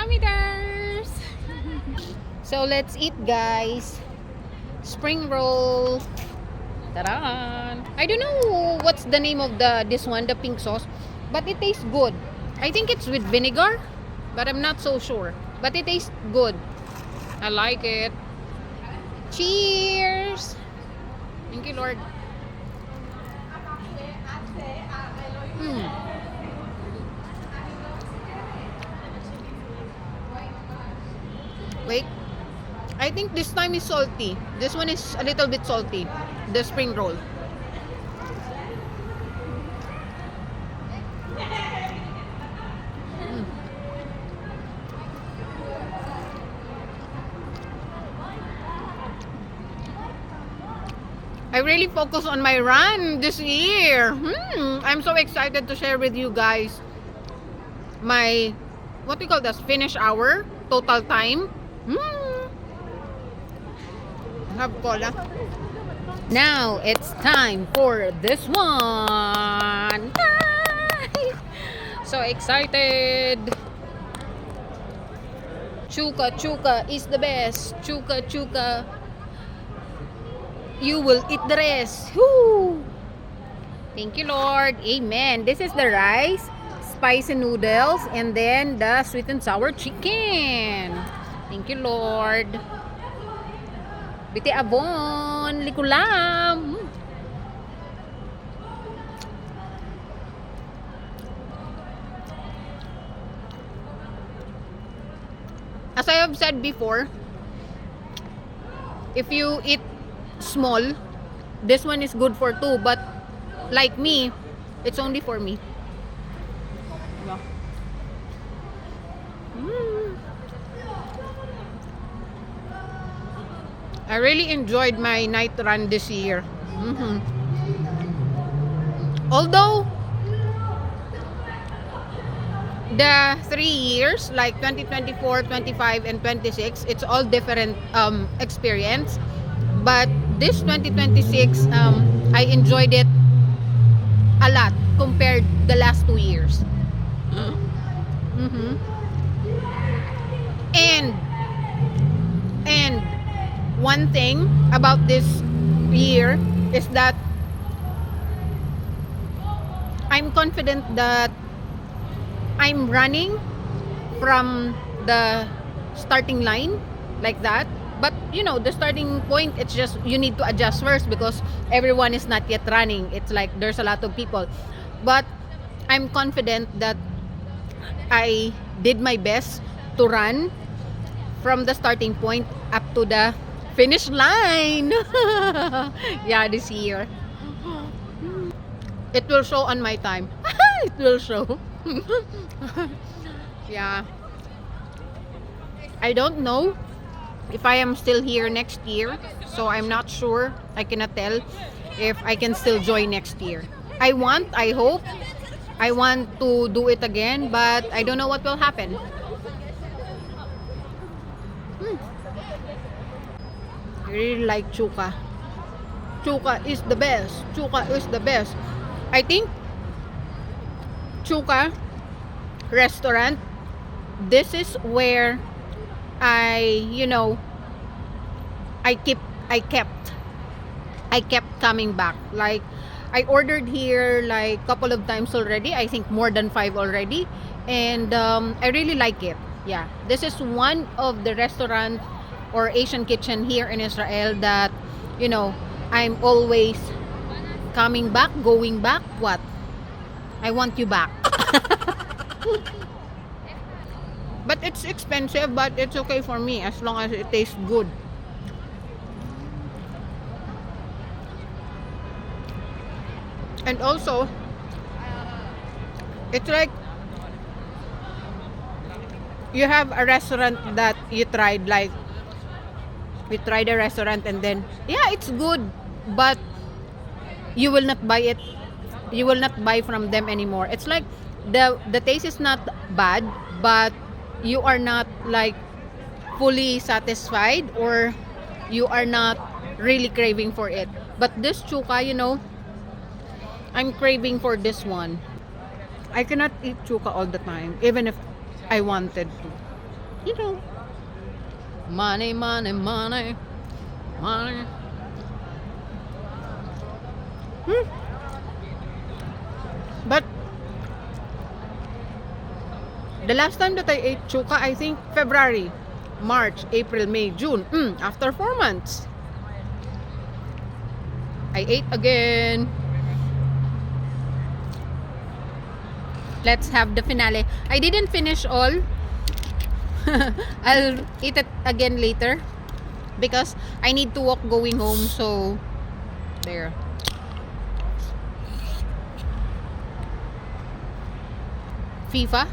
Kamiders! So let's eat, guys. Spring roll. Ta-da! I don't know what's the name of this one, the pink sauce, but it tastes good. I think it's with vinegar, but I'm not so sure. But it tastes good. I like it. Cheers! Thank you, Lord. Wait. I think this time is salty. This one is a little bit salty. The spring roll. I really focus on my run this year. I'm so excited to share with you guys my, what we call this, finish hour, total time. Have cola. Now it's time for this one. So excited. Chuka chuka is the best. Chuka chuka. You will eat the rest. Woo! Thank you, Lord. Amen. This is the rice, spicy noodles, and then the sweet and sour chicken. Thank you, Lord. Biti abon, likulam. As I have said before, if you eat small, this one is good for two, but like me, it's only for me. Yeah. I really enjoyed my night run this year. Although the 3 years, like 2024, 25, and 26, it's all different experience. But this 2026, I enjoyed it a lot compared the last 2 years. And one thing about this year is that I'm confident that I'm running from the starting line like that. But you know, the starting point, it's just you need to adjust first because everyone is not yet running. It's like there's a lot of people. But I'm confident that I did my best to run from the starting point up to the finish line. Yeah, this year. It will show on my time. It will show. Yeah. I don't know if I am still here next year, so I'm not sure. I cannot tell if I can still join next year. I hope I want to do it again, but I don't know what will happen. I really like Chuka. Chuka is the best. Chuka is the best. I think Chuka restaurant, this is where I kept coming back. Like I ordered here like couple of times already. I think more than 5 already, and I really like it. Yeah, this is one of the restaurant or Asian kitchen here in Israel that I'm always coming back, going back. What? I want you back. But it's expensive, but it's okay for me as long as it tastes good. And also, it's like you have a restaurant that you tried, like we tried a restaurant and then yeah, it's good, but you will not buy it. You will not buy from them anymore. It's like the taste is not bad, but you are not like fully satisfied, or you are not really craving for it. But this Chuka, I'm craving for this one. I cannot eat Chuka all the time, even if I wanted to. you know, money, money, money, money. Hmm. But the last time that I ate chuka, I think February, March, April, May, June. After 4 months, I ate again. Let's have the finale. I didn't finish all. I'll eat it again later because I need to walk going home. So, there. FIFA.